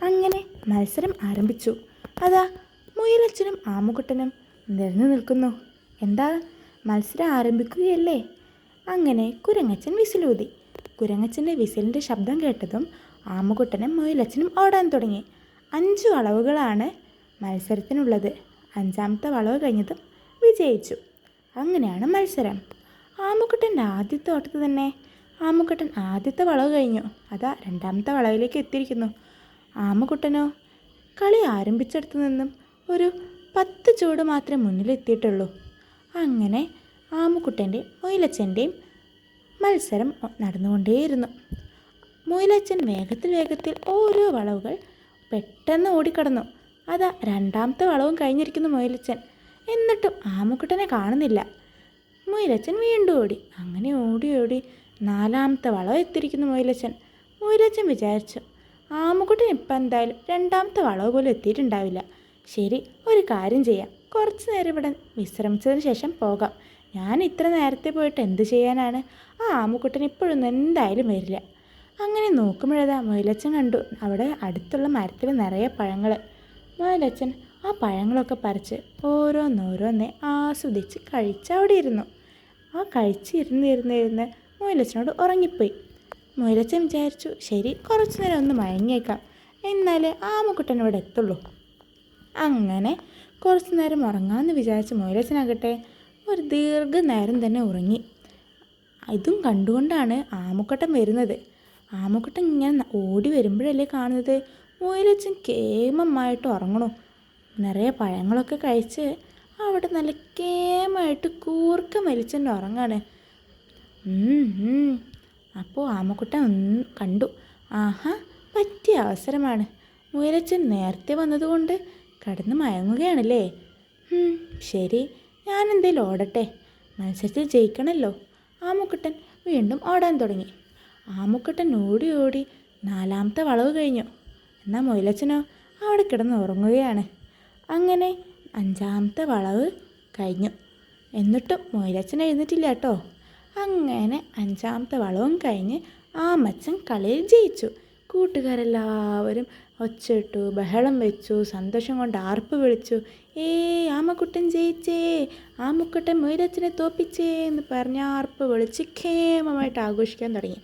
അങ്ങനെ മത്സരം ആരംഭിച്ചു. അതാ മുയലച്ഛനും ആമുകുട്ടനും നിരന്നു നിൽക്കുന്നു. എന്താ, മത്സരം ആരംഭിക്കുകയല്ലേ? അങ്ങനെ കുരങ്ങച്ചൻ വിസിലൂതി. കുരങ്ങച്ചൻ്റെ വിസിലിൻ്റെ ശബ്ദം കേട്ടതും ആമുകുട്ടനും മുയലച്ഛനും ഓടാൻ തുടങ്ങി. 5 വളവുകളാണ് മത്സരത്തിനുള്ളത്. 5ാമത്തെ വളവ് കഴിഞ്ഞതും വിജയിച്ചു. അങ്ങനെയാണ് മത്സരം. ആമുകുട്ടൻ്റെ ആദ്യത്തെ ഓട്ടത്തിൽ തന്നെ ആമുകുട്ടൻ ആദ്യത്തെ വളവ് കഴിഞ്ഞു. അതാ 2ാമത്തെ വളവിലേക്ക് എത്തിയിരിക്കുന്നു. ആമുകുട്ടനോ കളി ആരംഭിച്ചിടത്തു നിന്നും ഒരു 10 ചുവട് മാത്രമേ മുന്നിലെത്തിയിട്ടുള്ളൂ. അങ്ങനെ ആമുകുട്ടൻ്റെയും മുയലച്ഛൻ്റെയും മത്സരം നടന്നുകൊണ്ടേയിരുന്നു. മുയലച്ഛൻ വേഗത്തിൽ ഓരോ വളവുകൾ പെട്ടെന്ന് ഓടിക്കടന്നു. അതാ 2ാമത്തെ വളവും കഴിഞ്ഞിരിക്കുന്നു മുയലച്ഛൻ. എന്നിട്ടും ആമുകുട്ടനെ കാണുന്നില്ല. മുയലച്ഛൻ വീണ്ടും ഓടി. അങ്ങനെ ഓടി 4ാമത്തെ വളവ് എത്തിയിരിക്കുന്നു മുയലച്ഛൻ. മുയലച്ഛൻ വിചാരിച്ചു, ആമുകുട്ടൻ ഇപ്പം എന്തായാലും 2ാമത്തെ വളവ് പോലും എത്തിയിട്ടുണ്ടാവില്ല. ശരി, ഒരു കാര്യം ചെയ്യാം, കുറച്ച് നേരം ഇവിടെ വിശ്രമിച്ചതിന് ശേഷം പോകാം. ഞാൻ ഇത്ര നേരത്തെ പോയിട്ട് എന്ത് ചെയ്യാനാണ്? ആ ആമുകുട്ടൻ ഇപ്പോഴൊന്നും എന്തായാലും വരില്ല. അങ്ങനെ നോക്കുമ്പോഴേതാ മുയലച്ഛൻ കണ്ടു അവിടെ അടുത്തുള്ള മരത്തിൽ നിറയെ പഴങ്ങൾ. മുയലച്ഛൻ ആ പഴങ്ങളൊക്കെ പറിച്ച് ഓരോന്നോരോന്നെ ആസ്വദിച്ച് കഴിച്ച് അവിടെ ഇരുന്നു. ആ കഴിച്ചിരുന്ന് മുയലച്ഛനോട് ഉറങ്ങിപ്പോയി. മുയലച്ഛൻ വിചാരിച്ചു, ശരി, കുറച്ചു നേരം ഒന്ന് മയങ്ങിയേക്കാം, എന്നാലേ ആമുകുട്ടൻ ഇവിടെ എത്തുള്ളൂ. അങ്ങനെ കുറച്ചു നേരം ഉറങ്ങാമെന്ന് വിചാരിച്ച് മുയലച്ഛനാകട്ടെ ഒരു ദീർഘനേരം തന്നെ ഉറങ്ങി. ഇതും കണ്ടുകൊണ്ടാണ് ആമുക്കുട്ടൻ വരുന്നത്. ആമുക്കുട്ടൻ ഇങ്ങനെ ഓടി വരുമ്പോഴല്ലേ കാണുന്നത് മുയലച്ഛൻ കേമമായിട്ട് ഉറങ്ങണു. നിറയെ പഴങ്ങളൊക്കെ കഴിച്ച് അവിടെ നല്ല കേമായിട്ട് കൂർക്കം വലിച്ചെന്നെ ഉറങ്ങാണ്. അപ്പോൾ ആമക്കുട്ടൻ കണ്ടു, ആഹാ, പറ്റിയ അവസരമാണ്. മുയലച്ഛൻ നേരത്തെ വന്നതുകൊണ്ട് കിടന്ന് മയങ്ങുകയാണല്ലേ. ശരി, ഞാനെന്തേലും ഓടട്ടെ, മത്സരത്തിൽ ജയിക്കണമല്ലോ. ആമുക്കുട്ടൻ വീണ്ടും ഓടാൻ തുടങ്ങി. ആമുക്കുട്ടൻ ഓടി 4ാമത്തെ വളവ് കഴിഞ്ഞു. എന്നാൽ മുയലച്ഛനോ അവിടെ കിടന്ന് ഉറങ്ങുകയാണ്. അങ്ങനെ 5ാമത്തെ വളവ് കഴിഞ്ഞു. എന്നിട്ടും മുയലച്ഛൻ എഴുന്നേറ്റില്ല കേട്ടോ. അങ്ങനെ 5ാമത്തെ വളവും കഴിഞ്ഞ് ആമച്ചൻ കളിയിൽ ജയിച്ചു. കൂട്ടുകാരെല്ലാവരും ഒച്ചയിട്ടു, ബഹളം വെച്ചു, സന്തോഷം കൊണ്ട് ആർപ്പ് വിളിച്ചു. ആമക്കുട്ടൻ ജയിച്ചേ, ആമുക്കുട്ടൻ മുയലച്ഛനെ തോപ്പിച്ചേ എന്ന് പറഞ്ഞ് ആർപ്പ് വിളിച്ച് ക്ഷേമമായിട്ട് ആഘോഷിക്കാൻ തുടങ്ങി.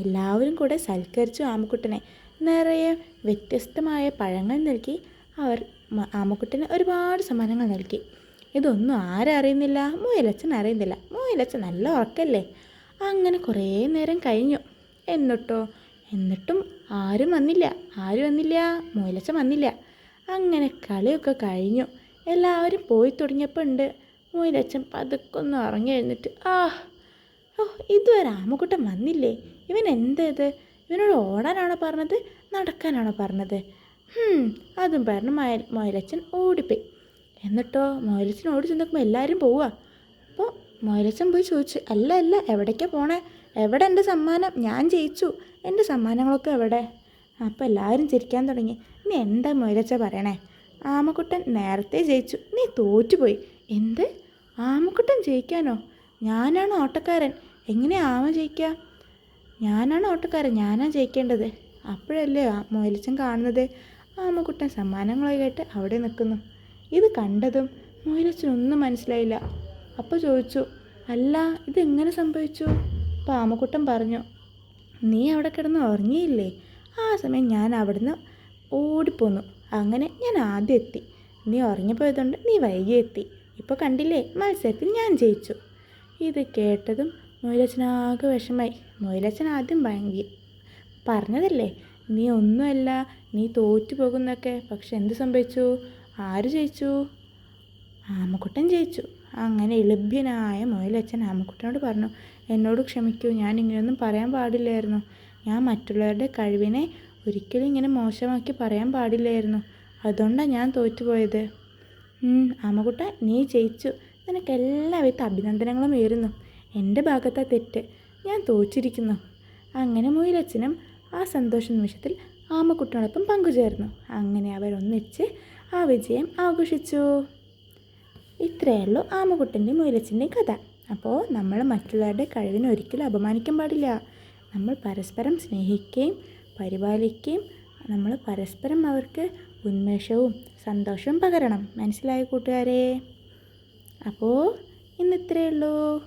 എല്ലാവരും കൂടെ സൽക്കരിച്ചു ആമക്കുട്ടനെ. നിറയെ വ്യത്യസ്തമായ പഴങ്ങൾ നൽകി അവർ ആമക്കുട്ടന് ഒരുപാട് സമ്മാനങ്ങൾ നൽകി. ഇതൊന്നും ആരറിയുന്നില്ല, മുയലച്ഛൻ അറിയുന്നില്ല. മുയലച്ഛൻ നല്ല ഉറക്കല്ലേ. അങ്ങനെ കുറേ നേരം കഴിഞ്ഞു. എന്നിട്ടും ആരും വന്നില്ല. മുയലച്ഛൻ വന്നില്ല. അങ്ങനെ കളിയൊക്കെ കഴിഞ്ഞു. എല്ലാവരും പോയി തുടങ്ങിയപ്പോൾ ഉണ്ട് മുയലച്ഛൻ പതുക്കൊന്ന് ഉറങ്ങി എഴുന്നിട്ട്, ഇതുവരെ ആമക്കുട്ടൻ വന്നില്ലേ? ഇവൻ എന്തത്? ഇവനോട് ഓടാനാണോ പറഞ്ഞത്, നടക്കാനാണോ പറഞ്ഞത്? അതും പറഞ്ഞ് മുയലച്ഛൻ ഓടിപ്പോയി. എന്നിട്ടോ മുയലച്ഛൻ ഓടി ചെന്നപ്പോൾ എല്ലാവരും പോവുക. അപ്പോൾ മുയലച്ഛൻ പോയി ചോദിച്ചു, അല്ല, എവിടേക്കാണ് പോണേ? എവിടെ എൻ്റെ സമ്മാനം? ഞാൻ ജയിച്ചു, എൻ്റെ സമ്മാനങ്ങളൊക്കെ എവിടെ? അപ്പോൾ എല്ലാവരും ചിരിക്കാൻ തുടങ്ങി. നീ എന്താ മുയലച്ഛ പറയണേ? ആമക്കുട്ടൻ നേരത്തെ ജയിച്ചു, നീ തോറ്റുപോയി. എന്ത്? ആമക്കുട്ടൻ ജയിക്കാനോ? ഞാനാണ് ഓട്ടക്കാരൻ, എങ്ങനെയാ ആമ ജയിക്കുക? ഞാനാണ് ഓട്ടക്കാരൻ, ഞാനാണ് ജയിക്കേണ്ടത്. അപ്പോഴല്ലേ മുയലച്ഛൻ കാണുന്നത് ആമക്കുട്ടൻ സമ്മാനങ്ങളായിട്ട് അവിടെ നിൽക്കുന്നു. ഇത് കണ്ടതും മുയലച്ഛനൊന്നും മനസ്സിലായില്ല. അപ്പോൾ ചോദിച്ചു, അല്ല, ഇതെങ്ങനെ സംഭവിച്ചു? അപ്പോൾ ആമക്കുട്ടൻ പറഞ്ഞു, നീ അവിടെ കിടന്ന് ഉറങ്ങിയില്ലേ? ആ സമയം ഞാൻ അവിടുന്ന് ഓടിപ്പോന്നു. അങ്ങനെ ഞാൻ ആദ്യം എത്തി. നീ ഉറങ്ങിപ്പോയതുകൊണ്ട് നീ വൈകി എത്തി. ഇപ്പോൾ കണ്ടില്ലേ, മത്സരത്തിൽ ഞാൻ ജയിച്ചു. ഇത് കേട്ടതും മുയലച്ഛനാകെ വിഷമായി. മുയലച്ഛൻ ആദ്യം പറഞ്ഞതല്ലേ നീ ഒന്നുമല്ല, നീ തോറ്റു പോകുന്നൊക്കെ. പക്ഷെ എന്ത് സംഭവിച്ചു? ആര് ജയിച്ചു? ആമക്കുട്ടൻ ജയിച്ചു. അങ്ങനെ എളുഭ്യനായ മുയലച്ഛൻ ആമക്കുട്ടനോട് പറഞ്ഞു, എന്നോട് ക്ഷമിക്കൂ, ഞാൻ ഇങ്ങനെയൊന്നും പറയാൻ പാടില്ലായിരുന്നു. ഞാൻ മറ്റുള്ളവരുടെ കഴിവിനെ ഒരിക്കലും ഇങ്ങനെ മോശമാക്കി പറയാൻ പാടില്ലായിരുന്നു. അതുകൊണ്ടാണ് ഞാൻ തോറ്റുപോയത്. ആമക്കുട്ട, നീ ജയിച്ചു. നിനക്ക് എല്ലാവിധ അഭിനന്ദനങ്ങളും ഉയരുന്നു. എൻ്റെ ഭാഗത്താ തെറ്റ്, ഞാൻ തോറ്റിരിക്കുന്നു. അങ്ങനെ മുയലച്ഛനും ആ സന്തോഷ നിമിഷത്തിൽ ആമക്കുട്ടനോടൊപ്പം പങ്കുചേർന്നു. അങ്ങനെ അവരൊന്നിച്ച് ആ വിജയം ആഘോഷിച്ചു. ഇത്രയേ ഉള്ളൂ ആമക്കുട്ടൻ്റെയും മുയലച്ഛൻ്റെയും കഥ. അപ്പോൾ നമ്മൾ മറ്റുള്ളവരുടെ കഴിവിനെ ഒരിക്കലും അപമാനിക്കാൻ പാടില്ല. നമ്മൾ പരസ്പരം സ്നേഹിക്കുകയും പരിപാലിക്കുകയും നമ്മൾ പരസ്പരം അവർക്ക് ഉന്മേഷവും സന്തോഷവും പകരണം. മനസ്സിലായ കൂട്ടുകാരെ? അപ്പോൾ ഇന്ന് ഇത്രയേ ഉള്ളൂ.